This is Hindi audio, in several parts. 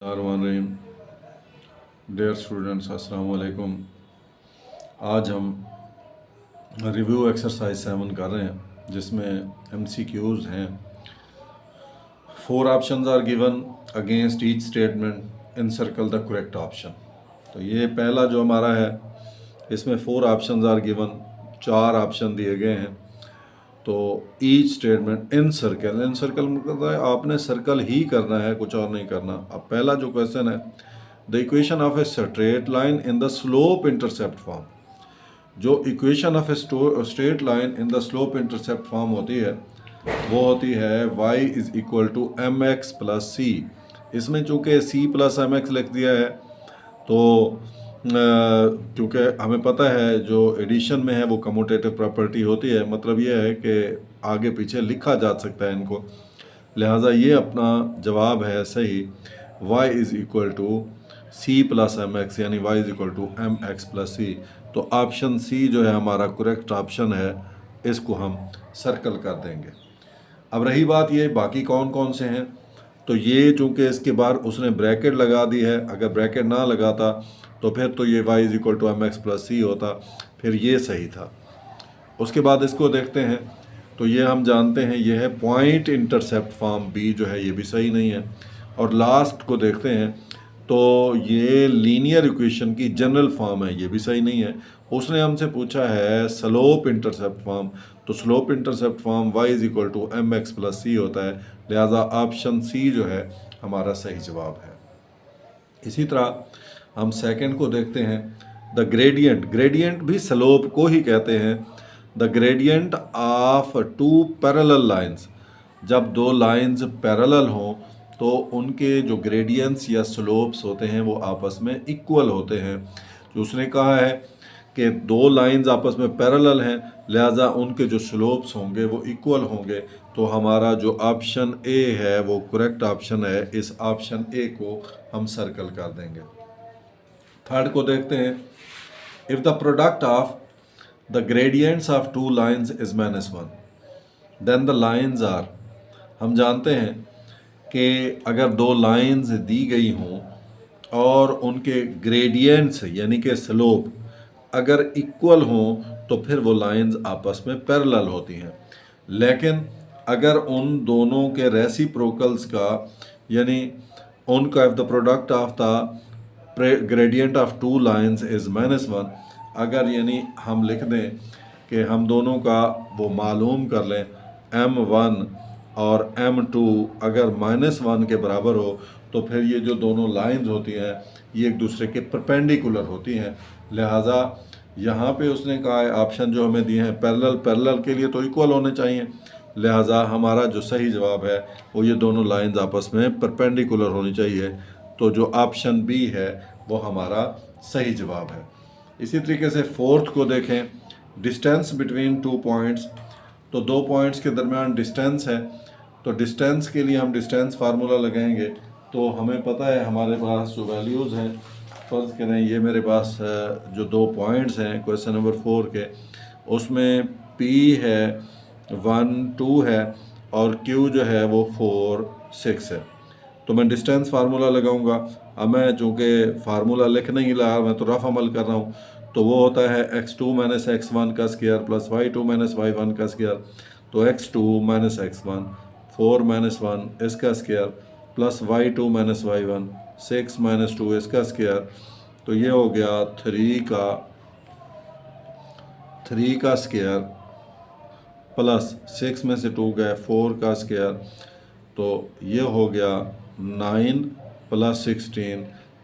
रहीम। डियर स्टूडेंट्स, अस्सलाम वालेकुम। आज हम रिव्यू एक्सरसाइज 7 कर रहे हैं जिसमें MCQs हैं। 4 options are given against each statement, encircle the correct option. तो ये पहला जो हमारा है इसमें 4 ऑप्शंस आर गिवन, 4 ऑप्शन दिए गए हैं। तो ईच स्टेटमेंट इन सर्कल मतलब है आपने सर्कल ही करना है, कुछ और नहीं करना। अब पहला जो क्वेश्चन है, the equation of a straight line in the slope intercept form. जो equation of a straight line in the slope intercept form होती है वो होती है y is equal to mx plus c. इसमें चूँकि c प्लस mx लिख दिया है तो क्योंकि हमें पता है जो एडिशन में है वो कम्यूटेटिव प्रॉपर्टी होती है, मतलब ये है कि आगे पीछे लिखा जा सकता है इनको, लिहाजा ये अपना जवाब है सही। y is equal to c plus m x, यानी y is equal to m x plus c. तो ऑप्शन सी जो है हमारा करेक्ट ऑप्शन है, इसको हम सर्कल कर देंगे। अब रही बात ये बाकी कौन कौन से हैं, तो ये चूँकि इसके बाद उसने ब्रैकेट लगा दी है, अगर ब्रैकेट ना लगाता तो फिर तो ये y is equal to m x plus c होता, फिर ये सही था। उसके बाद इसको देखते हैं तो ये हम जानते हैं ये है पॉइंट इंटरसेप्ट फॉर्म, b जो है ये भी सही नहीं है। और लास्ट को देखते हैं तो ये लीनियर इक्वेशन की जनरल फॉर्म है, ये भी सही नहीं है। उसने हमसे पूछा है स्लोप इंटरसेप्ट फॉर्म, तो slope intercept form y is equal to m x plus c होता है, लिहाजा ऑप्शन सी जो है हमारा सही जवाब है। इसी तरह हम सेकंड को देखते हैं, द ग्रेडियंट भी स्लोप को ही कहते हैं। The gradient of 2 parallel lines, जब 2 लाइंस पैरेलल हों तो उनके जो ग्रेडियंट्स या स्लोप्स होते हैं वो आपस में इक्वल होते हैं। जो उसने कहा है कि 2 लाइंस आपस में पैरेलल हैं, लिहाजा उनके जो स्लोप्स होंगे वो इक्वल होंगे। तो हमारा जो ऑप्शन ए है वो करेक्ट ऑप्शन है, इस ऑप्शन ए को हम सर्कल कर देंगे। थर्ड को देखते हैं, if the product of the gradients of 2 lines is -1 then the lines are. हम जानते हैं कि अगर 2 लाइंस दी गई हों और उनके ग्रेडियंट्स यानी कि स्लोप अगर इक्वल हों तो फिर वो लाइंस आपस में पैरेलल होती हैं। लेकिन अगर उन दोनों के रेसिप्रोकल्स का यानी उनका if the product of the gradient of 2 lines is -1, अगर यानी हम लिख दें कि हम दोनों का वो मालूम कर लें m1 और m2 अगर -1 के बराबर हो तो फिर ये जो दोनों लाइंस होती हैं ये एक दूसरे के परपेंडिकुलर होती हैं। लिहाजा यहाँ पे उसने कहा है ऑप्शन जो हमें दिए हैं पैरेलल के लिए तो इक्वल होने चाहिए, लिहाजा हमारा जो सही जवाब है वो ये दोनों लाइंस आपस में परपेंडिकुलर होनी चाहिए। तो जो ऑप्शन बी है वो हमारा सही जवाब है। इसी तरीके से फोर्थ को देखें, डिस्टेंस बिटवीन 2 पॉइंट्स, तो 2 पॉइंट्स के दरमियान डिस्टेंस है, तो डिस्टेंस के लिए हम डिस्टेंस फार्मूला लगाएंगे। तो हमें पता है हमारे पास जो वैल्यूज़ हैं, फर्ज करें ये मेरे पास जो 2 पॉइंट्स हैं क्वेश्चन नंबर 4 के, उसमें P है 1 2 है और Q जो है वो 4 6 है। तो मैं डिस्टेंस फार्मूला लगाऊंगा। अब मैं चूँकि फार्मूला लिख नहीं रहा, मैं तो रफ अमल कर रहा हूँ, तो वो होता है x2 माइनस x1 का square plus y2 minus y1 का स्क्वायर। तो x2 माइनस x1 4 माइनस 1 इसका square plus y2 minus y1 6 minus 2 इसका स्क्वायर। तो ये हो गया 3 का स्क्वायर प्लस 6 में से 2 गए 4 का स्क्वायर, तो ये हो गया 9 plus 16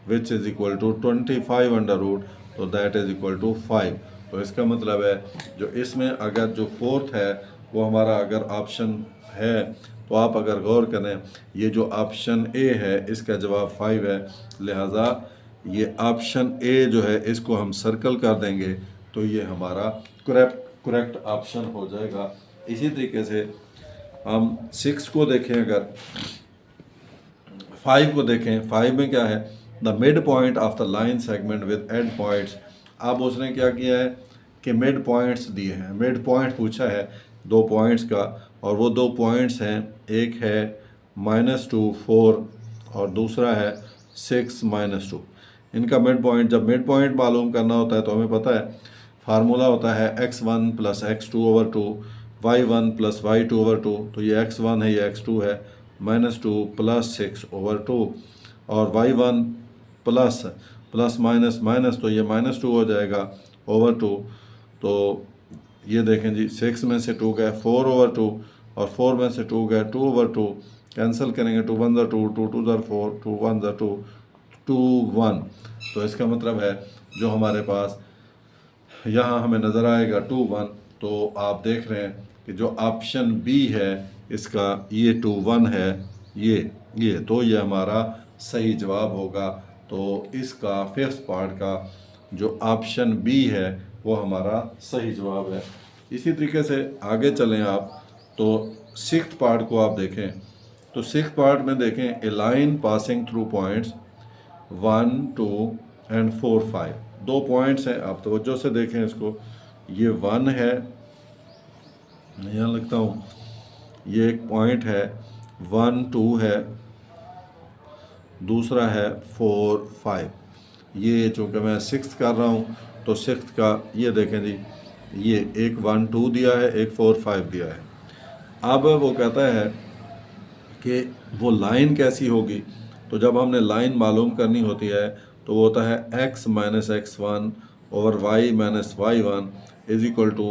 which is equal to 25 under root, तो दैट इज़ इक्वल टू 5। तो इसका मतलब है जो इसमें अगर जो फोर्थ है वो हमारा अगर ऑप्शन है तो आप अगर गौर करें ये जो ऑप्शन ए है इसका जवाब 5 है, लिहाजा ये ऑप्शन ए जो है इसको हम सर्कल कर देंगे तो ये हमारा करेक्ट ऑप्शन हो जाएगा। इसी तरीके से हम 6 को देखें, अगर 5 को देखें, 5 में क्या है, the mid point of the line segment with and points. अब उसने क्या किया है कि मिड पॉइंट्स दिए हैं, मिड पॉइंट पूछा है 2 पॉइंट्स का, और वो 2 पॉइंट्स हैं, एक है -2 4 और दूसरा है 6 माइनस 2। इनका मिड पॉइंट, जब मिड पॉइंट मालूम करना होता है तो हमें पता है फार्मूला होता है x1 plus x2/2 y1 plus y2/2। तो ये x1 है, ये x2 है, -2 प्लस 6/2 और y1 plus plus minus minus, तो ये -2 हो जाएगा /2। तो ये देखें जी, 6 में से 2 गए 4/2 और 4 में से 2 गए 2/2। कैंसिल करेंगे, 2 1 2, 2 2 4, 2 1 2, 2 1। तो इसका मतलब है जो हमारे पास यहाँ हमें नज़र आएगा 2 1। तो आप देख रहे हैं कि जो ऑप्शन बी है इसका, ये 2 1 है, ये तो ये हमारा सही जवाब होगा। तो इसका फिफ्थ पार्ट का जो ऑप्शन बी है वो हमारा सही जवाब है। इसी तरीके से आगे चलें आप, तो सिक्स्थ पार्ट को आप देखें। तो सिक्स्थ पार्ट में देखें, a line passing through points 1 2 and 4 5। 2 points हैं, आप तवज्जो से देखें इसको। ये 1 है, यहाँ लिखता हूँ, ये एक पॉइंट है 1 2 है, दूसरा है 4 5। ये चूँकि मैं सिक्स्थ कर रहा हूँ तो सिक्स्थ का ये देखें जी, ये एक 1 2 दिया है, एक 4 5 दिया है। अब वो कहता है कि वो लाइन कैसी होगी। तो जब हमने लाइन मालूम करनी होती है तो वो होता है x minus x1 over y minus y1 is equal to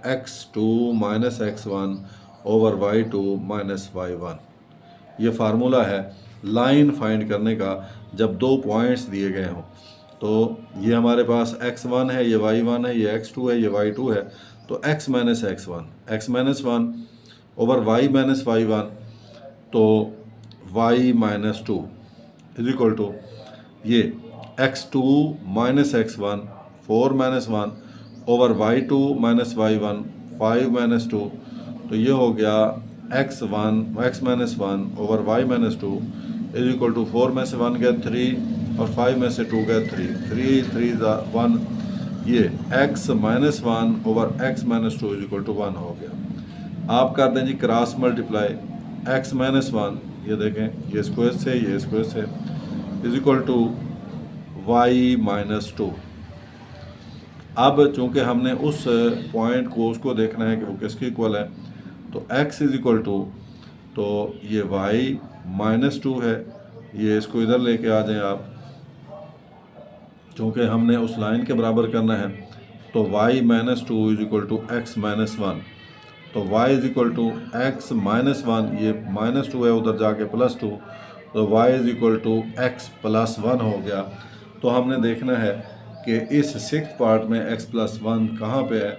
x2 minus x1 over y2 minus y1। ये फार्मूला है लाइन फाइंड करने का जब 2 पॉइंट्स दिए गए हों। तो ये हमारे पास x1 है, ये y1 है, ये x2 है, ये y2 है। तो x minus x1 over y minus y1, तो y minus 2 is equal to ये x2 minus x1 4 minus 1 over y2 minus y1 5 minus 2। तो ये हो गया x minus 1 over y minus 2 is equal to 4 में से 1 गया 3 और 5 में से 2 गया 3 3 1। ये x minus 1 over x minus 2 is equal to 1 हो गया। आप कर दें जी क्रॉस मल्टीप्लाई, x माइनस 1, ये देखें, ये स्क्वायर से ये स्क्वायर से, is equal to y minus 2। अब चूँकि हमने उस पॉइंट को उसको देखना है कि वो किसके इक्वल है, तो x इज इक्वल टू, तो ये y माइनस 2 है, ये इसको इधर लेके आ जाएं आप, चूँकि हमने उस लाइन के बराबर करना है। तो y minus 2 is equal to x minus 1। तो y is equal to x minus 1, ये माइनस 2 है, उधर जाके प्लस 2, तो y is equal to x plus 1 हो गया। तो हमने देखना है कि इस सिक्स्थ पार्ट में x प्लस 1 कहाँ पे है।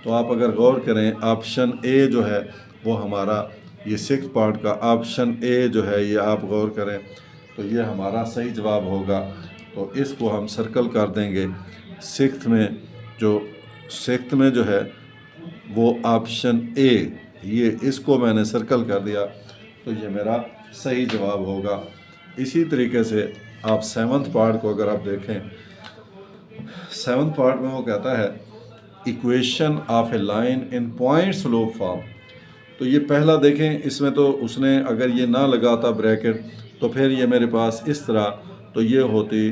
तो आप अगर गौर करें, ऑप्शन ए जो है वो हमारा, ये सिक्स्थ पार्ट का ऑप्शन ए जो है, ये आप गौर करें तो ये हमारा सही जवाब होगा। तो इसको हम सर्कल कर देंगे। सिक्स्थ में जो है वो ऑप्शन ए, ये इसको मैंने सर्कल कर दिया, तो ये मेरा सही जवाब होगा। इसी तरीके से आप सेवन्थ पार्ट को अगर आप देखें, सेवन्थ पार्ट में वो कहता है equation of A line in point slope form. तो ये पहला देखें, इसमें तो उसने अगर ये ना लगाता ब्रैकेट तो फिर ये मेरे पास इस तरह, तो ये होती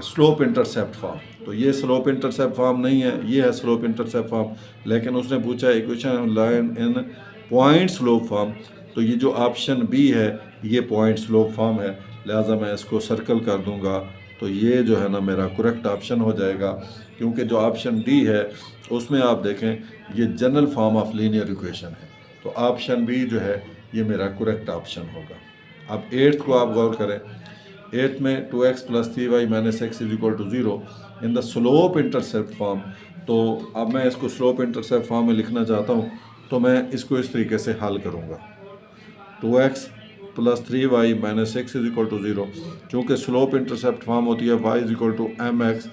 स्लोप इंटरसेप्ट फॉर्म। तो ये स्लोप इंटरसेप्ट फॉर्म नहीं है, ये है स्लोप इंटरसेप्ट फॉर्म। लेकिन उसने पूछा equation line in point slope form, तो ये जो ऑप्शन बी है ये पॉइंट स्लोप फॉर्म है, लिहाजा मैं इसको सर्कल कर दूंगा। तो ये जो है ना मेरा करेक्ट ऑप्शन हो जाएगा, क्योंकि जो ऑप्शन डी है उसमें आप देखें ये general form of linear equation है। तो ऑप्शन बी जो है ये मेरा करेक्ट ऑप्शन होगा। अब एट्थ को आप गौर करें, एट्थ में 2x plus 3y minus x is equal to 0 in the slope intercept form. तो अब मैं इसको स्लोप इंटरसेप्ट फॉर्म में लिखना चाहता हूँ, तो मैं इसको इस तरीके से हल करूँगा। 2x plus 3y minus x is equal to 0, चूँकि स्लोप इंटरसेप्ट फॉर्म होती है y is equal to mx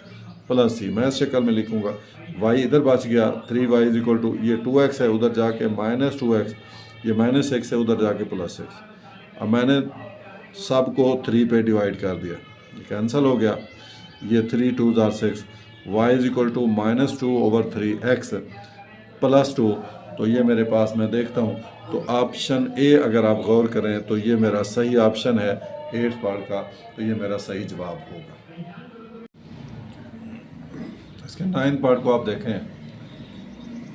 plus c। मैं इस शक्ल में लिखूँगा, y इधर बच गया, 3y इज इक्वल टू, ये 2x है उधर जाके माइनस 2x, ये माइनस x है उधर जाके प्लस x। अब मैंने सब को 3 पे डिवाइड कर दिया, ये कैंसिल हो गया, ये 3 2 6, y is equal to minus 2 over 3x plus 2। तो ये मेरे पास मैं देखता हूँ, तो ऑप्शन ए अगर आप गौर करें तो ये मेरा सही ऑप्शन है, 8th पार्ट का, तो ये मेरा सही जवाब होगा। इसके 9th पार्ट को आप देखें,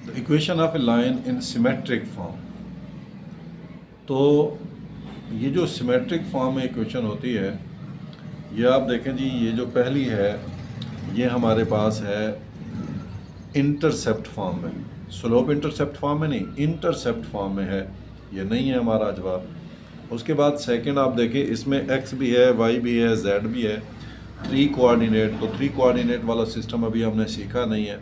the equation of A line in symmetric form. तो ये जो सिमेट्रिक फॉर्म में इक्वेशन होती है, ये आप देखें जी, ये जो पहली है ये हमारे पास है इंटरसेप्ट फॉर्म में, स्लोप इंटरसेप्ट फॉर्म में नहीं, इंटरसेप्ट फॉर्म में है, ये नहीं है हमारा जवाब। उसके बाद सेकंड आप देखें, इसमें x भी है, y भी है, z भी है, 3 कोऑर्डिनेट। तो 3 कोऑर्डिनेट वाला सिस्टम अभी हमने सीखा नहीं है।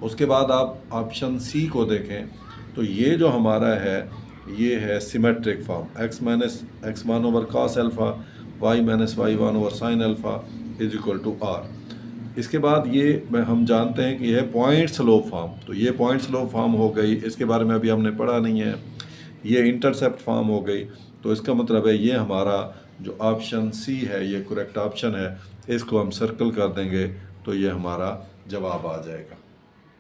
उसके बाद आप ऑप्शन सी को देखें, तो ये जो हमारा है ये है symmetric form, x minus x1 over cos alpha, y minus y1 over sine alpha is equal to r। इसके बाद ये हम जानते हैं कि यह पॉइंट स्लोप फॉर्म, तो ये पॉइंट स्लोप फॉर्म हो गई, इसके बारे में अभी हमने पढ़ा नहीं है। ये इंटरसेप्ट फॉर्म हो गई, तो इसका मतलब है ये हमारा जो ऑप्शन सी है ये करेक्ट ऑप्शन है, इसको हम सर्कल कर देंगे तो ये हमारा जवाब आ जाएगा।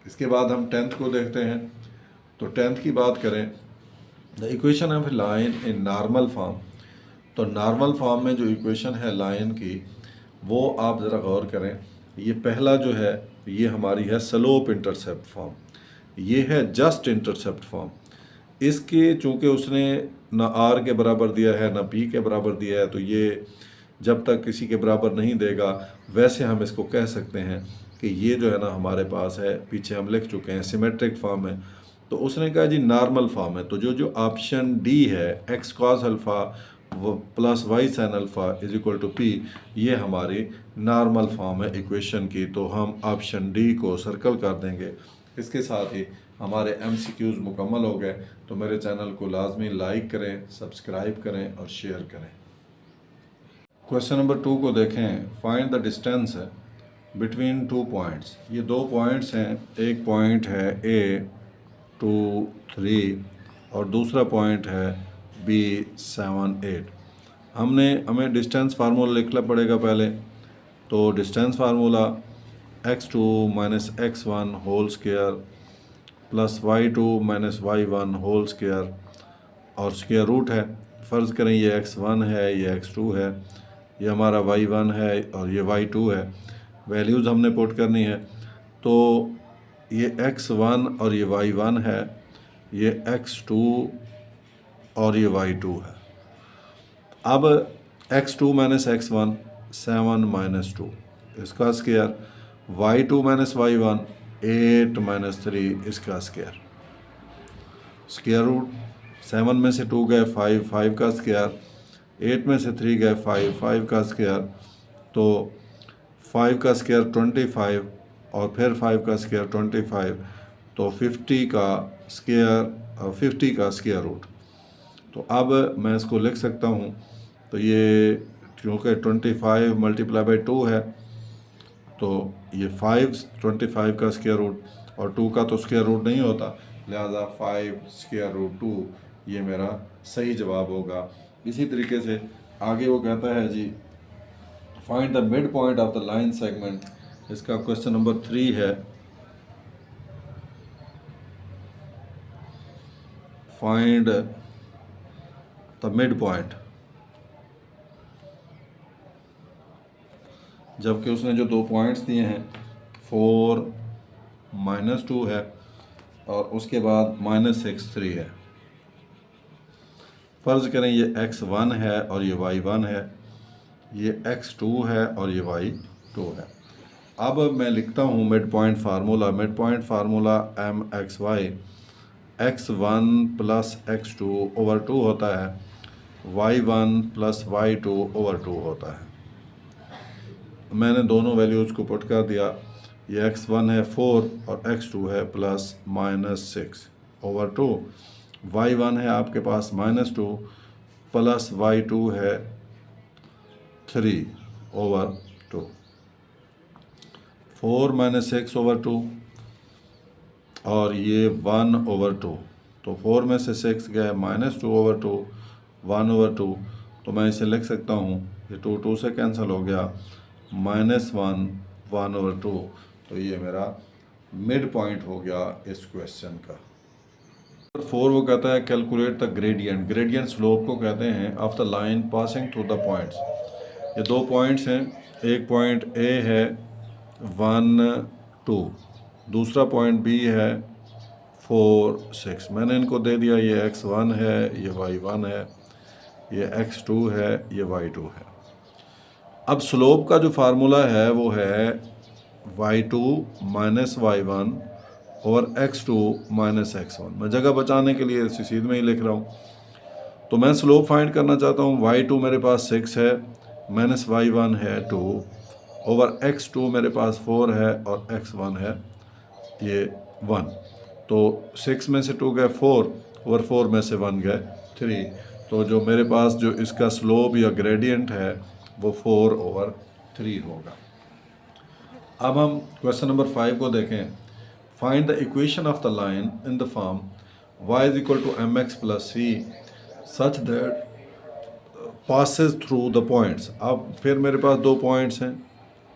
इसके बाद हम 10th को देखते हैं। तो 10th की बात करें, the equation of line in normal form. तो नॉर्मल फॉर्म में जो इक्वेशन है लाइन की, वो आप ज़रा गौर करें। ये पहला जो है ये हमारी है स्लोप इंटरसेप्ट फॉर्म, ये है जस्ट इंटरसेप्ट फॉर्म। इसके चूँकि उसने ना r के बराबर दिया है ना p के बराबर दिया है, तो ये जब तक किसी के बराबर नहीं देगा, वैसे हम इसको कह सकते हैं कि ये जो है ना हमारे पास है, पीछे हम लिख चुके हैं सिमेट्रिक फॉर्म है। तो उसने कहा जी नॉर्मल फॉर्म है, तो जो ऑप्शन डी है x cos alpha plus y sin alpha is equal to p, ये हमारी नॉर्मल फॉर्म है इक्वेशन की, तो हम ऑप्शन डी को सर्कल कर देंगे। इसके साथ ही हमारे MCQs मुकम्मल हो गए। तो मेरे चैनल को लाजमी लाइक करें, सब्सक्राइब करें और शेयर करें। क्वेश्चन नंबर 2 को देखें, find the distance between 2 points. ये 2 पॉइंट्स हैं, एक पॉइंट है A 2 3 और दूसरा पॉइंट है B 7 8। हमें डिस्टेंस फार्मूला लिखना पड़ेगा पहले। तो distance formula x2 minus x1 whole square plus y2 minus y1 whole square और स्क्वायर रूट है। फ़र्ज़ करें ये x1 है, ये x2 है, ये हमारा y1 है और ये y2 है। वैल्यूज़ हमने पुट करनी है। तो ये x1 और ये y1 है, ये x2 और ये y2 है। अब x2 माइनस x1 7 माइनस 2 इसका square, y2 minus y1 8 minus 3 इसका स्क्वायर, स्क्वायर रूट 7 में से 2 गए 5, 5 का स्क्वायर, 8 में से 3 गए 5, 5 का स्क्वायर, तो 5 का स्क्वायर 25 और फिर 5 का स्क्वायर 25, तो 50 का स्क्वायर रूट। तो अब मैं इसको लिख सकता हूँ। तो ये क्योंकि 25 मल्टीप्लाई बाई 2 है, तो ये 25 का स्क्वायर रूट और 2 का तो स्क्वायर रूट नहीं होता, लिहाजा 5 स्क्वायर रूट 2 ये मेरा सही जवाब होगा। इसी तरीके से आगे वो कहता है जी find the mid point of the line segment. इसका क्वेश्चन नंबर 3 है, फाइंड द मिड पॉइंट। जबकि उसने जो 2 पॉइंट्स दिए हैं 4 माइनस 2 है और उसके बाद माइनस 6 3 है। फ़र्ज़ करें ये x1 है और ये y1 है, ये x2 है और ये y2 है। अब मैं लिखता हूँ mid point formula. Mid point formula mxy x1 plus x2 over 2 होता है, y1 प्लस y2 ओवर 2 होता है। मैंने दोनों वैल्यूज़ को पुट कर दिया। ये x1 है 4 और x2 है प्लस माइनस 6 ओवर 2, y1 है आपके पास -2 प्लस y2 है 3 ओवर 2, 4 माइनस 6 ओवर 2 और ये 1 ओवर 2। तो 4 में से 6 गया -2 ओवर 2, 1 ओवर 2। तो मैं इसे लिख सकता हूँ, ये 2 से कैंसिल हो गया, -1 1 ओवर 2। तो ये मेरा मिड पॉइंट हो गया इस क्वेश्चन का। 4 वो कहता है calculate the gradient. Gradient slope को कहते हैं of the line passing through the points. ये दो पॉइंट्स हैं, एक पॉइंट ए है 1 2, दूसरा पॉइंट बी है 4 6। मैंने इनको दे दिया, ये x1 है, ये y1 है, ये x2 है, ये y2 है। अब स्लोप का जो फार्मूला है वो है y2 माइनस y1 और x2 माइनस x1। मैं जगह बचाने के लिए सीधे में ही लिख रहा हूँ। तो मैं स्लोप फाइंड करना चाहता हूँ। y2 मेरे पास 6 है, माइनस y1 है 2, ओवर x2 मेरे पास 4 है और x1 है ये 1। तो 6 में से 2 गए 4, ओवर 4 में से 1 गए 3। तो जो मेरे पास जो इसका स्लोप या ग्रेडियंट है वो 4/3 होगा। अब हम क्वेश्चन नंबर 5 को देखें। Find the equation of the line in the form y is equal to mx plus c such that passes through the points. अब फिर मेरे पास दो पॉइंट्स हैं,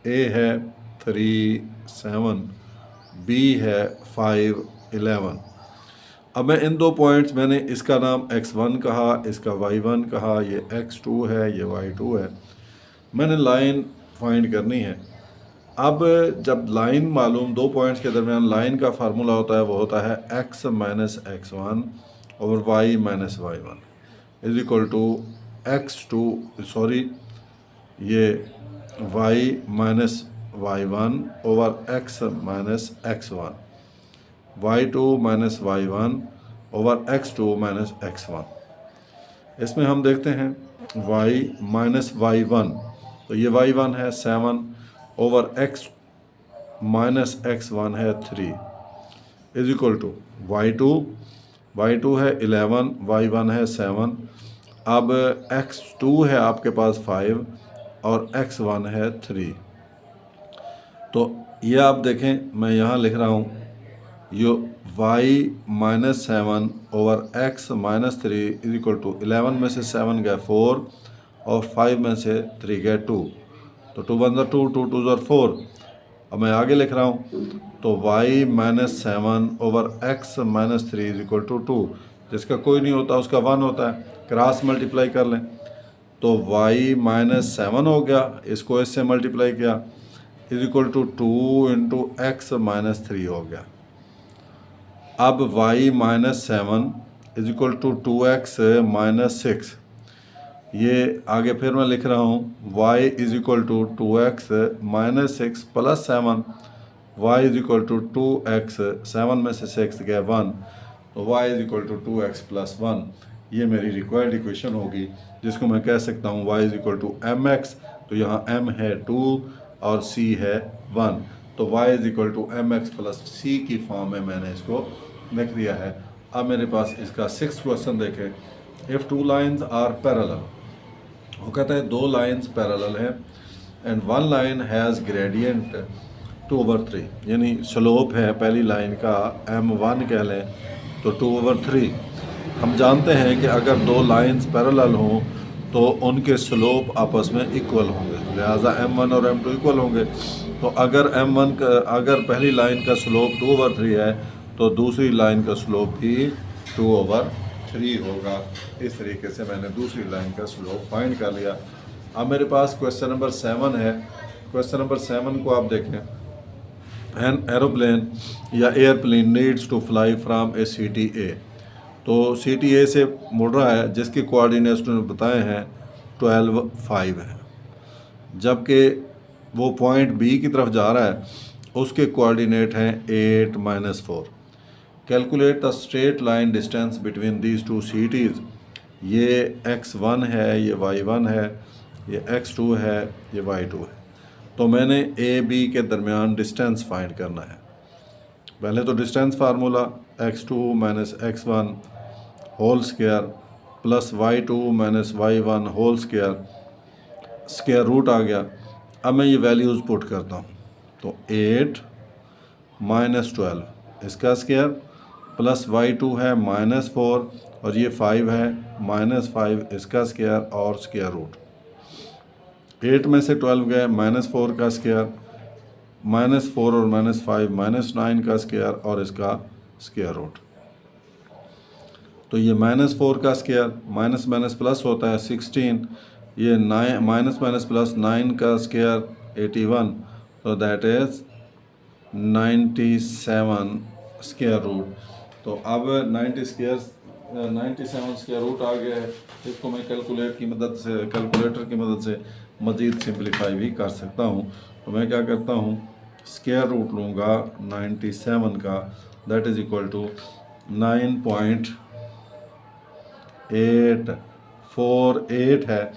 a है 3 7, b है 5 11। अब मैं इन दो पॉइंट्स, मैंने इसका नाम x1 कहा, इसका y1 कहा, ये x2 है, ये y2 है। मैंने लाइन फाइंड करनी है। अब जब लाइन मालूम, दो पॉइंट्स के दरमियान लाइन का फार्मूला होता है, वो होता है x माइनस x1 और y minus y1 is equal to x2 sorry ये y minus y1 over x minus x1, y2 minus y1 over x2 minus x1। इसमें हम देखते हैं y माइनस y1, तो ये y1 है 7 ओवर x माइनस x1 है 3 इज इक्वल टू y2 है 11, y1 है 7। अब x2 है आपके पास 5 और x1 है 3। तो ये आप देखें, मैं यहाँ लिख रहा हूँ यो y minus 7 over x minus 3 is equal to 11 में से 7 गए 4 और 5 में से 3 गए 2। तो 2 1 2, 2 2 4। अब मैं आगे लिख रहा हूँ, तो y minus 7 over x minus 3 is equal to 2। जिसका कोई नहीं होता उसका 1 होता है, क्रॉस मल्टीप्लाई कर लें। तो y माइनस 7 हो गया, इसको इससे मल्टीप्लाई किया is equal to 2 into x minus 3 हो गया। अब y minus 7 is equal to 2x minus 6। ये आगे फिर मैं लिख रहा हूँ y is equal to 2x minus 6 plus 7, y is equal to 2x, 7 में से 6 गया 1, तो y is equal to 2x plus 1। ये मेरी रिक्वायर्ड इक्वेशन होगी, जिसको मैं कह सकता हूँ y is equal to mx। तो यहाँ m है 2 और c है 1, तो y is equal to mx plus c की फॉर्म में मैंने इसको लिख दिया है। अब मेरे पास इसका 6th क्वेश्चन देखें। इफ़ 2 लाइन्स आर पैरेलल, वो कहता है दो लाइन्स पैरेलल हैं and one line has gradient 2/3, यानी स्लोप है पहली लाइन का m1 कह लें तो 2/3। हम जानते हैं कि अगर दो लाइन्स पैरेलल हों तो उनके स्लोप आपस में इक्वल होंगे, लिहाजा m1 और m2 इक्वल होंगे। तो अगर m1 का, अगर पहली लाइन का स्लोप 2/3 है तो दूसरी लाइन का स्लोप भी 2/3 होगा। इस तरीके से मैंने दूसरी लाइन का स्लोप फाइंड कर लिया। अब मेरे पास क्वेश्चन नंबर 7 है। क्वेश्चन नंबर 7 को आप देखें। एन एरोप्लेन या airplane needs to fly from a city A, तो सिटी ए से मुड़ रहा है जिसके कोऑर्डिनेट्स उन्होंने बताए हैं 12 5 है, जबकि वो पॉइंट बी की तरफ जा रहा है उसके कोऑर्डिनेट हैं 8 -4। Calculate the straight line distance between these two cities. ये x1 है, ये y1 है, ये x2 है, ये y2 है। तो मैंने a b के दरमियान डिस्टेंस फाइंड करना है। पहले तो distance formula x2 minus x1 whole square plus y2 minus y1 whole square, square root आ गया। अब मैं ये वैल्यूज़ पुट करता हूँ, तो 8 -12 इसका स्क्वायर प्लस y2 है -4 और ये 5 है -5 इसका स्क्वायर और स्क्वायर रूट। 8 में से 12 गए -4 का स्क्वायर, -4 और -5 -9 का स्क्वायर और इसका स्क्वायर रूट। तो ये -4 का स्क्वायर, माइनस माइनस प्लस होता है 16, ये 9 माइनस माइनस प्लस 9 का स्क्वायर 81, तो दैट इज़ 97 स्क्वायर रूट। तो अब 97 स्क्वायर रूट आ गया है। इसको मैं कैलकुलेटर की मदद से मज़ीद सिंप्लीफाई भी कर सकता हूँ। तो मैं क्या करता हूँ, स्क्वायर रूट लूँगा 97 का, दैट इज़ इक्वल टू 9.848 है।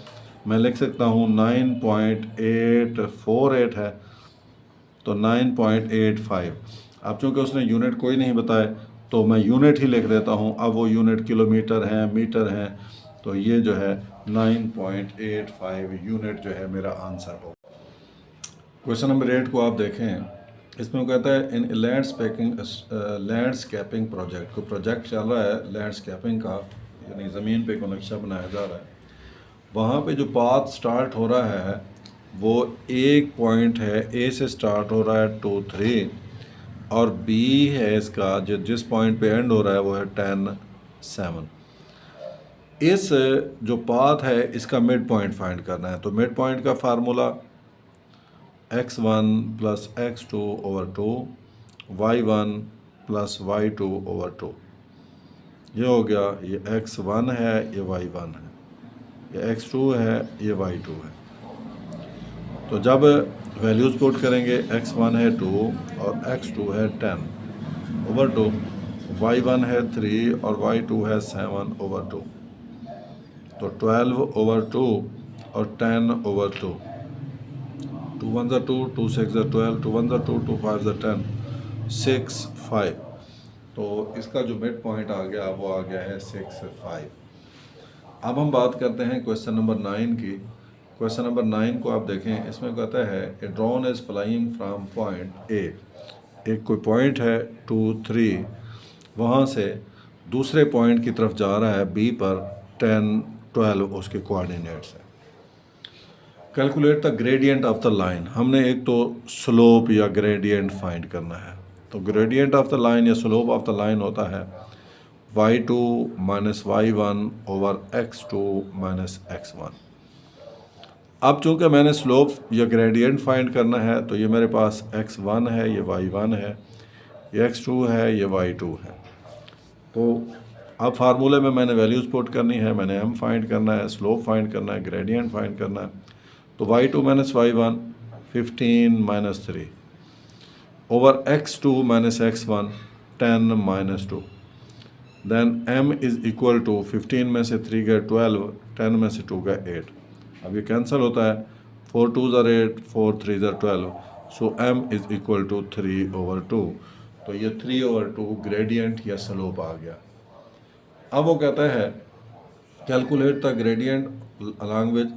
मैं लिख सकता हूँ 9.848 है, तो 9.85। अब चूँकि उसने यूनिट कोई नहीं बताया तो मैं यूनिट ही लिख देता हूँ। अब वो यूनिट किलोमीटर हैं, मीटर हैं, तो ये जो है 9.85 यूनिट जो है मेरा आंसर हो। क्वेश्चन नंबर 8 को आप देखें, इसमें वो कहता है इन लैंडस्केपिंग प्रोजेक्ट, को प्रोजेक्ट चल रहा है लैंडस्केपिंग का, यानी ज़मीन पे को नक्शा बनाया जा रहा है। वहाँ पे जो पाथ स्टार्ट हो रहा है वो एक पॉइंट है, ए से स्टार्ट हो रहा है 2 3, और बी है इसका जो जिस पॉइंट पे एंड हो रहा है वो है 10 7। इस जो पाथ है इसका मिड पॉइंट फाइंड करना है। तो मिड पॉइंट का formula x1 plus x2 over 2, y1 plus y2 over 2। ये हो गया, ये x1 है, ये y1 है, ये x2 है, ये y2 है। तो जब वैल्यूज़ पुट करेंगे, x1 है 2 और x2 है 10 ओवर 2, y1 है 3 और y2 है 7 ओवर 2, तो 12 ओवर 2 और 10 ओवर 2, 2 1 2, 2 6 12, 2 1 2, 2 5 10, 6 5। तो इसका जो मिड पॉइंट आ गया वो आ गया है 6 5। अब हम बात करते हैं क्वेश्चन नंबर 9 की। क्वेश्चन नंबर 9 को आप देखें, इसमें कहता है ए drone is flying from point A, एक कोई पॉइंट है 2 3, वहाँ से दूसरे पॉइंट की तरफ जा रहा है बी पर 10 12 उसके कोऑर्डिनेट्स है। Calculate the gradient of the line, हमने एक तो स्लोप या ग्रेडियंट फाइंड करना है। तो ग्रेडियंट ऑफ द लाइन या स्लोप ऑफ द लाइन होता है y2 minus y1 over x2 minus x1। अब चूँकि मैंने स्लोप या ग्रेडियंट फाइंड करना है तो ये मेरे पास x1 है, ये y1 है, ये x2 है, ये y2 है। तो अब फार्मूले में मैंने वैल्यूज़ पुट करनी है, मैंने m फाइंड करना है, स्लोप फाइंड करना है, ग्रेडियंट फाइंड करना है। तो y2 minus y1 15 minus 3 over x2 minus x1 10 minus 2, then m is equal to 15 में से 3 गए 12, 10 में से 2 गए 8। अब ये कैंसिल होता है, 4 2 8, 4 3 12, so m is equal to 3 over 2। तो ये 3 ओवर 2 ग्रेडियंट या स्लोप आ गया। अब वो कहता है calculate the gradient along with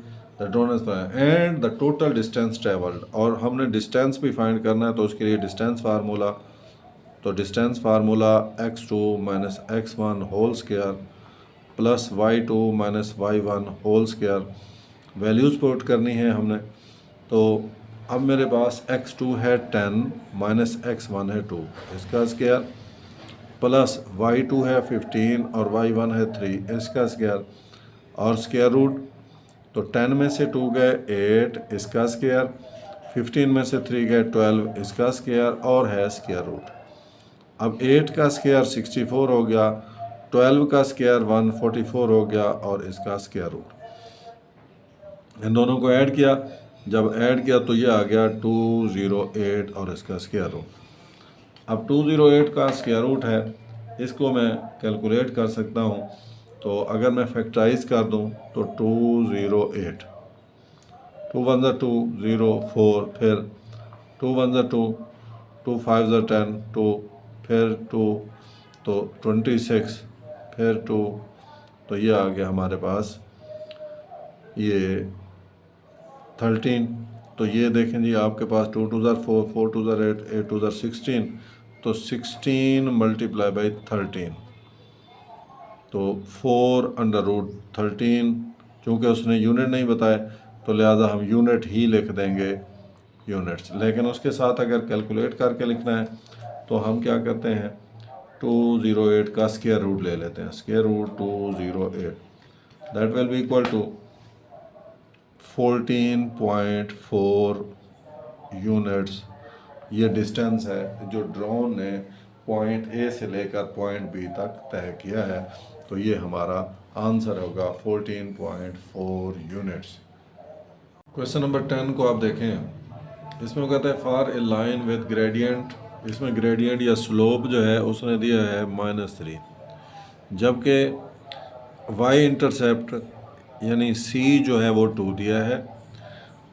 the drone and the total distance travelled, और हमने डिस्टेंस भी फाइंड करना है। तो उसके लिए डिस्टेंस फार्मूला, तो distance formula x2 minus x1 whole square plus y2 minus y1 whole square, values put करनी है हमने। तो अब मेरे पास x2 है 10 माइनस x1 है 2, इसका स्क्वायर प्लस y2 है 15 और y1 है 3, इसका स्क्वायर और स्क्वायर रूट। तो 10 में से 2 गए 8, इसका स्क्वायर, 15 में से 3 गए 12, इसका स्क्वायर और है स्क्वायर रूट। अब 8 का स्क्वायर 64 हो गया, 12 का स्क्वायर 144 हो गया और इसका स्क्वायर रूट। इन दोनों को ऐड किया, जब ऐड किया तो ये आ गया 208 और इसका स्क्वायर रूट। अब 208 का स्क्वायर रूट है, इसको मैं कैलकुलेट कर सकता हूँ। तो अगर मैं फैक्टराइज कर दूँ तो 208, 2 1 2 0 4, फिर 2 1 2, 2 5 10 2, फिर 2, तो 26, फिर 2, तो ये आ गया हमारे पास ये 13। तो ये देखें जी, आपके पास 2 2 4, 4 2 8, 8 2 16, तो 16 मल्टीप्लाई बाई 13, तो 4 अंडर रूट 13। चूँकि उसने यूनिट नहीं बताए तो लिहाजा हम यूनिट ही लिख देंगे, यूनिट्स। लेकिन उसके साथ अगर कैलकुलेट करके लिखना है तो हम क्या करते हैं, 208 का स्क्वायर रूट ले लेते हैं, square root 208, that will be equal to 14.4 units. ये डिस्टेंस है जो ड्रोन ने पॉइंट ए से लेकर पॉइंट बी तक तय किया है, तो ये हमारा आंसर होगा 14.4 यूनिट्स। क्वेश्चन नंबर 10 को आप देखें, इसमें कहता है for a line with gradient, इसमें ग्रेडियंट या स्लोप जो है उसने दिया है -3, जबकि वाई इंटरसेप्ट यानी सी जो है वो 2 दिया है।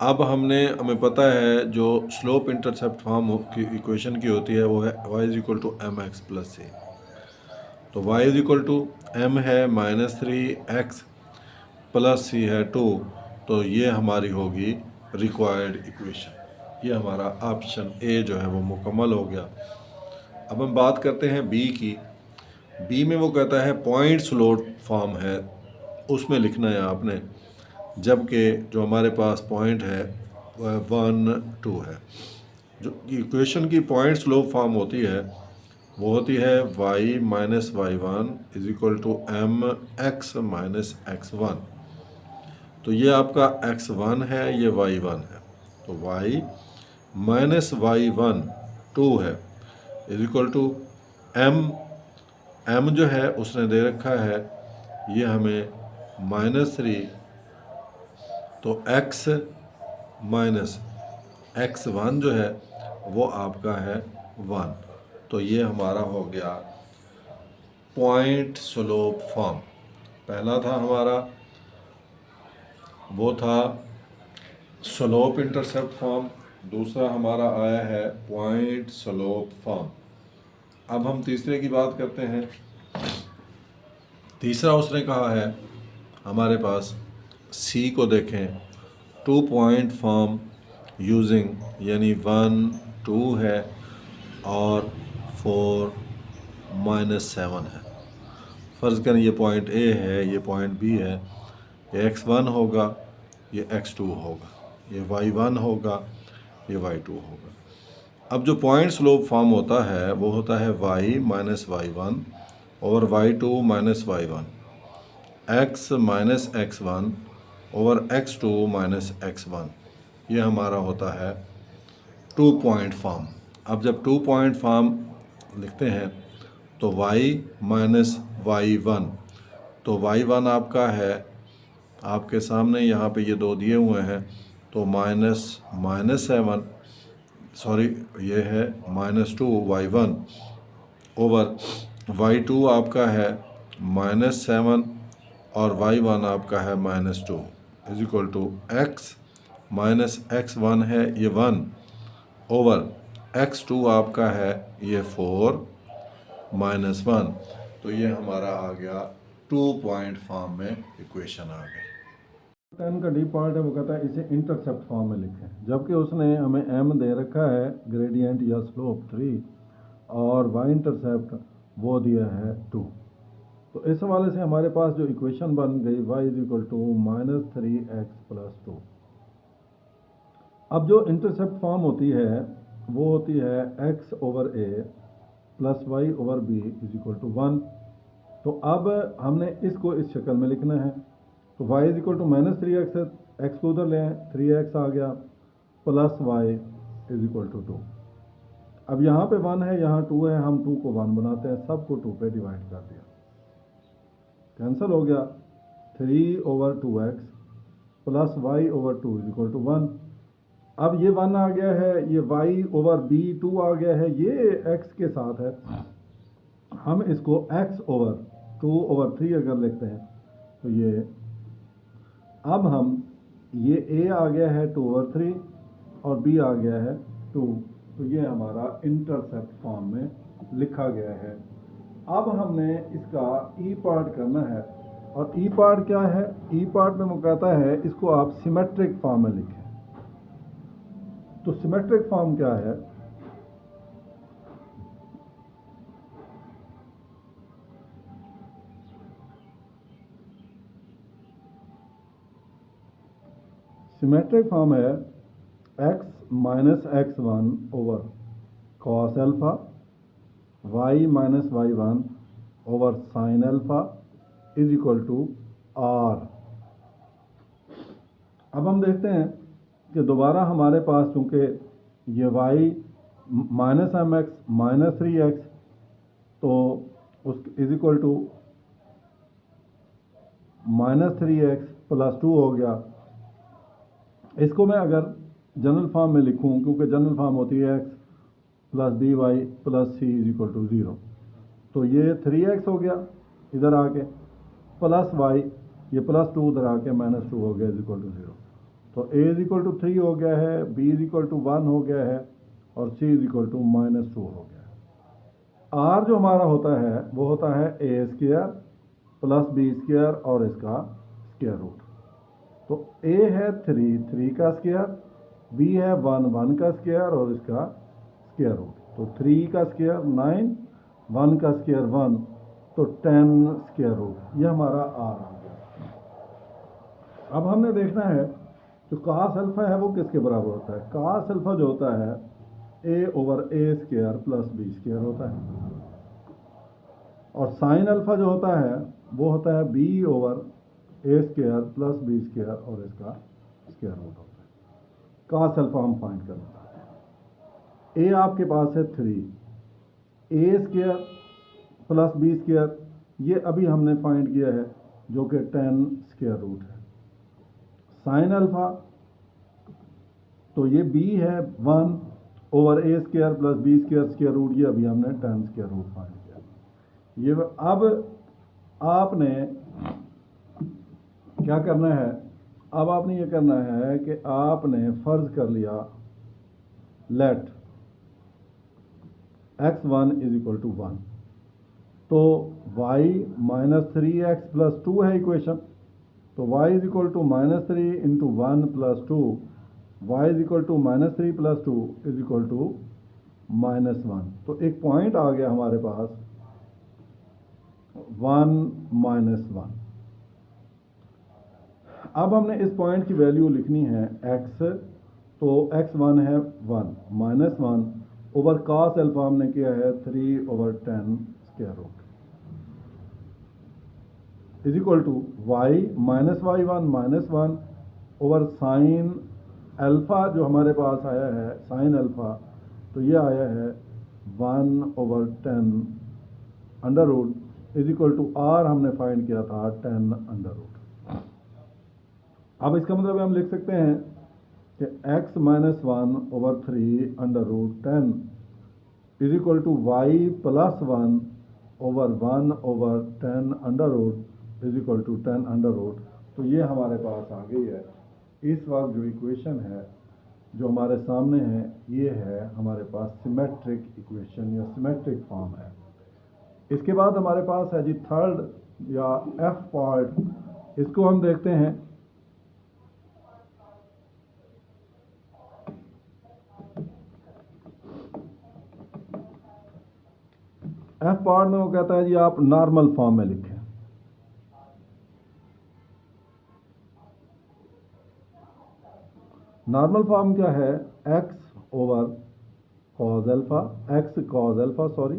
अब हमें पता है जो स्लोप इंटरसेप्ट फॉर्म की इक्वेशन की होती है वो है y is equal to m x plus c. तो y is equal to m है -3x प्लस सी है 2, तो ये हमारी होगी रिक्वायर्ड इक्वेशन। ये हमारा ऑप्शन ए जो है वो मुकम्मल हो गया। अब हम बात करते हैं बी की। बी में वो कहता है पॉइंट स्लोप फॉर्म है, उसमें लिखना है आपने, जबकि जो हमारे पास पॉइंट है वह 1 2 है। जो इक्वेशन की पॉइंट स्लोप फॉर्म होती है वो होती है y minus y1 is equal to m x minus x1। तो ये आपका x1 है, ये y1 है, तो y माइनस y1 2 है इज इक्वल टू m जो है उसने दे रखा है ये हमें -3, तो x माइनस x1 जो है वो आपका है 1। तो ये हमारा हो गया पॉइंट स्लोप फॉर्म। पहला था हमारा वो था स्लोप इंटरसेप्ट फॉर्म, दूसरा हमारा आया है पॉइंट स्लोप फॉर्म। अब हम तीसरे की बात करते हैं। तीसरा उसने कहा है हमारे पास सी को देखें, 2 पॉइंट फॉर्म यूजिंग, यानी 1 2 है और 4 -7 है। फ़र्ज़ करें ये पॉइंट ए है, ये पॉइंट बी है, ये x1 होगा, ये x2 होगा, ये y1 होगा, ये y2 होगा। अब जो पॉइंट स्लोप फॉर्म होता है वो होता है y minus y1 over y2 minus y1, x minus x1 over x2 minus x1। ये हमारा होता है 2 पॉइंट फॉर्म। अब जब 2 पॉइंट फॉर्म लिखते हैं तो y माइनस y1, तो y1 आपका है आपके सामने, यहाँ पे ये 2 दिए हुए हैं, तो -7, सॉरी ये है -2 y1 ओवर y2 आपका है -7 और y1 आपका है -2 is equal to x minus x1 है ये 1 ओवर x2 आपका है ये 4 -1। तो ये हमारा आ गया 2 पॉइंट फॉर्म में इक्वेशन आ गई। 10 का डी पार्ट है वो कहता है इसे इंटरसेप्ट फॉर्म में लिखें, जबकि उसने हमें m दे रखा है ग्रेडियंट या स्लोप 3 और y इंटरसेप्ट वो दिया है 2। तो इस हवाले से हमारे पास जो इक्वेशन बन गई y is equal to -3x plus 2। अब जो इंटरसेप्ट फॉर्म होती है वो होती है x over a plus y over b is equal to 1। तो अब हमने इसको इस शक्ल में लिखना है, तो y is equal to -3x है, x को उधर लें 3x आ गया plus y is equal to 2। अब यहाँ पे 1 है, यहाँ 2 है, हम 2 को 1 बनाते हैं, सबको 2 पे डिवाइड कर दिया, कैंसिल हो गया, 3 over 2x plus y over 2 is equal to 1। अब ये 1 आ गया है, ये y ओवर b 2 आ गया है, ये x के साथ है, हम इसको x ओवर 2 ओवर 3 अगर लिखते हैं तो ये, अब हम ये a आ गया है 2 ओवर 3 और b आ गया है 2, तो ये हमारा इंटरसेप्ट फॉर्म में लिखा गया है। अब हमने इसका ई पार्ट करना है, और ई पार्ट क्या है, ई पार्ट में वो कहता है इसको आप सिमेट्रिक फॉर्म में लिखें। तो सिमेट्रिक फॉर्म क्या है, सिमेट्रिक फॉर्म है x minus x1 over cos alpha y minus y1 over sine alpha is equal to r। अब हम देखते हैं कि दोबारा हमारे पास चूंकि ये y minus m x minus 3x तो उस is equal to minus 3x plus 2 हो गया। इसको मैं अगर जनरल फॉर्म में लिखूं, क्योंकि जनरल फॉर्म होती है x plus b y plus c is equal to 0, तो ये 3x हो गया इधर आके, प्लस y ये प्लस 2 उधर आके माइनस 2 हो गया इज इक्वल टू 0। तो a इज इक्वल टू 3 हो गया है, b इज इक्वल टू 1 हो गया है और c is equal to minus 2 हो गया है। r जो हमारा होता है वो होता है a square plus b square और इसका स्क्वायर रूट। तो a है 3 का स्क्वायर, b है 1 का स्क्वायर और इसका स्क्वायर रूट। तो 3 का स्क्वायर 9, 1 का स्क्वायर 1, तो 10 स्क्वायर रूट, ये हमारा r आ गया। अब हमने देखना है जो कास अल्फा है वो किसके बराबर होता है। कास अल्फा जो होता है a over a square plus b square होता है, और साइन अल्फा जो होता है वो होता है b over a square plus b square और इसका स्क्वायर रूट होता है। कास अल्फा हम फाइंड करना चाहते हैं। a आपके पास है 3, a square plus b square ये अभी हमने फाइंड किया है जो कि 10 स्क्वायर रूट है। साइन अल्फा तो ये b है 1 over a square plus b square square root, ये अभी हमने 10 स्क्वायर रूट फाइंड किया। ये अब आपने क्या करना है, अब आपने ये करना है कि आपने फर्ज कर लिया late x1 is equal to 1, तो y माइनस 3x प्लस 2 है इक्वेशन, तो y is equal to minus 3 into 1 plus 2, y is equal to minus 3 plus 2 is equal to minus 1। तो एक पॉइंट आ गया हमारे पास 1 माइनस 1। अब हमने इस पॉइंट की वैल्यू लिखनी है x, तो x1 है 1 माइनस 1 ओवर cos अल्फा हमने किया है 3 over 10 square root is equal to y minus y1 minus 1 over sine alpha जो हमारे पास आया है साइन अल्फा, तो ये आया है 1 over 10 under root is equal to r हमने फाइंड किया था 10 अंडर रूट। अब इसका मतलब हम लिख सकते हैं कि x minus 1 over 3 under root 10 is equal to y plus 1 over 1 over 10 under root is equal to 10 under root. तो ये हमारे पास आ गई है। इस वक्त जो इक्वेशन है जो हमारे सामने है ये है हमारे पास सिमेट्रिक इक्वेशन या सिमेट्रिक फॉर्म है। इसके बाद हमारे पास है जी थर्ड या एफ पार्ट, इसको हम देखते हैं। एफ पार्ट में वो कहता है जी आप नॉर्मल फॉर्म में लिखें। नॉर्मल फॉर्म क्या है, x over cos alpha, x cos alpha sorry,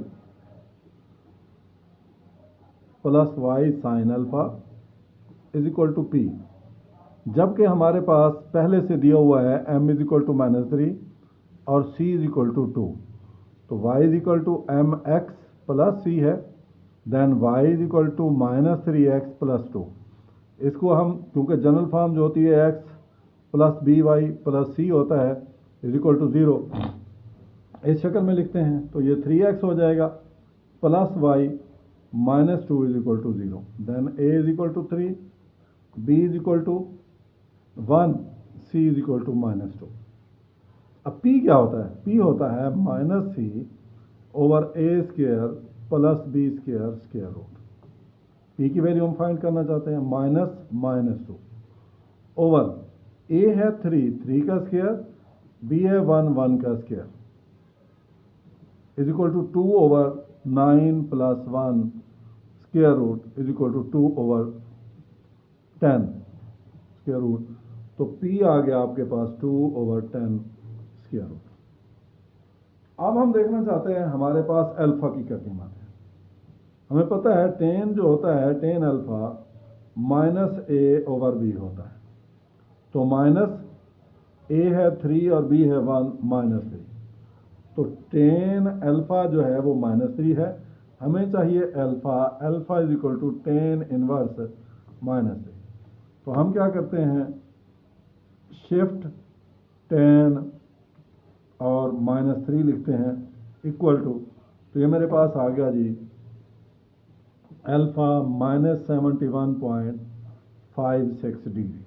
plus y sine alpha is equal to p। जबकि हमारे पास पहले से दिया हुआ है m is equal to minus 3 और c इज इक्वल टू 2, तो y is equal to m x plus c है, then y is equal to minus 3x plus 2। इसको हम क्योंकि जनरल फॉर्म जो होती है x plus b y plus c होता है इज इक्वल टू 0, इस शक्ल में लिखते हैं, तो ये 3x हो जाएगा plus y minus 2 is equal to 0, then a is equal to 3, b is equal to 1, c is equal to minus 2। अब p क्या होता है, p होता है minus c over a square plus b square square root. p की वैल्यू हम फाइंड करना चाहते हैं माइनस माइनस 2 ओवर a है 3 का स्क्वायर, b है 1 का square is equal to 2 over 9 plus 1 square root is equal to 2 over 10 square root. तो p आ गया आपके पास 2 ओवर 10 स्क्वायर रूट। अब हम देखना चाहते हैं हमारे पास अल्फ़ा की क्या कीमत है। हमें पता है टेन जो होता है टेन अल्फ़ा माइनस ए ओवर बी होता है। तो माइनस ए है 3 और बी है 1 माइनस 3। तो टेन अल्फ़ा जो है वो माइनस 3 है। हमें चाहिए alpha, alpha is equal to ten inverse minus 3। तो हम क्या करते हैं, शिफ्ट टेन और माइनस 3 लिखते हैं इक्वल टू, तो ये मेरे पास आ गया जी अल्फ़ा माइनस 71.56 डिग्री।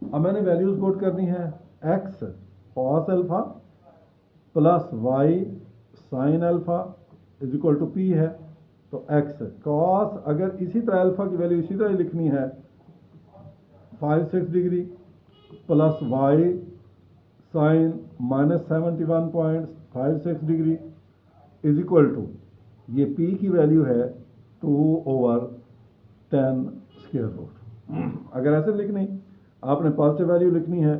अब मैंने वैल्यूज पुट करनी है, x cos alpha plus y sine alpha is equal to p है। तो एक्स कॉस, अगर इसी तरह अल्फ़ा की वैल्यू इसी तरह लिखनी है 56 degree plus y sine minus 71.56 degree is equal to, ये पी की वैल्यू है 2/10 स्क्वायर रूट। अगर ऐसे लिखनी, आपने पॉजिटिव वैल्यू लिखनी है,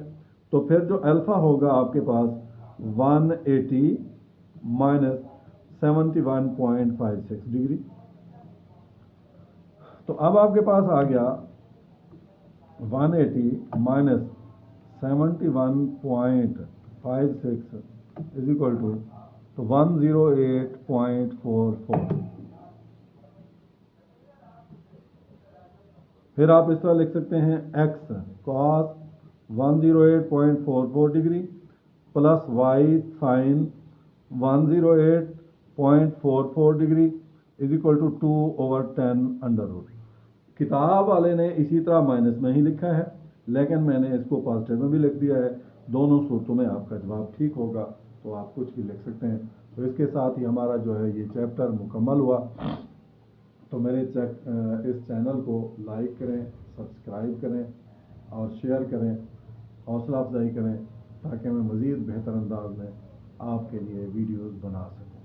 तो फिर जो अल्फ़ा होगा आपके पास 180 माइनस 71.56 डिग्री। तो अब आपके पास आ गया 180 माइनस 71.56 इज इक्वल टू, तो 108.44। फिर आप इस तरह लिख सकते हैं x cos 108.44 degree plus y sine 108.44 degree is equal to 2/10 under root. किताब वाले ने इसी तरह माइनस में ही लिखा है, लेकिन मैंने इसको पॉजिटिव में भी लिख दिया है। दोनों सूरतों में आपका जवाब ठीक होगा, तो आप कुछ भी लिख सकते हैं। तो इसके साथ ही हमारा जो है ये चैप्टर मुकम्मल हुआ। तो मेरे इस चैनल को लाइक करें, सब्सक्राइब करें और शेयर करें, हौसला अफजाई करें, ताकि मैं मज़ीद बेहतर अंदाज में आपके लिए वीडियोज़ बना सकूँ।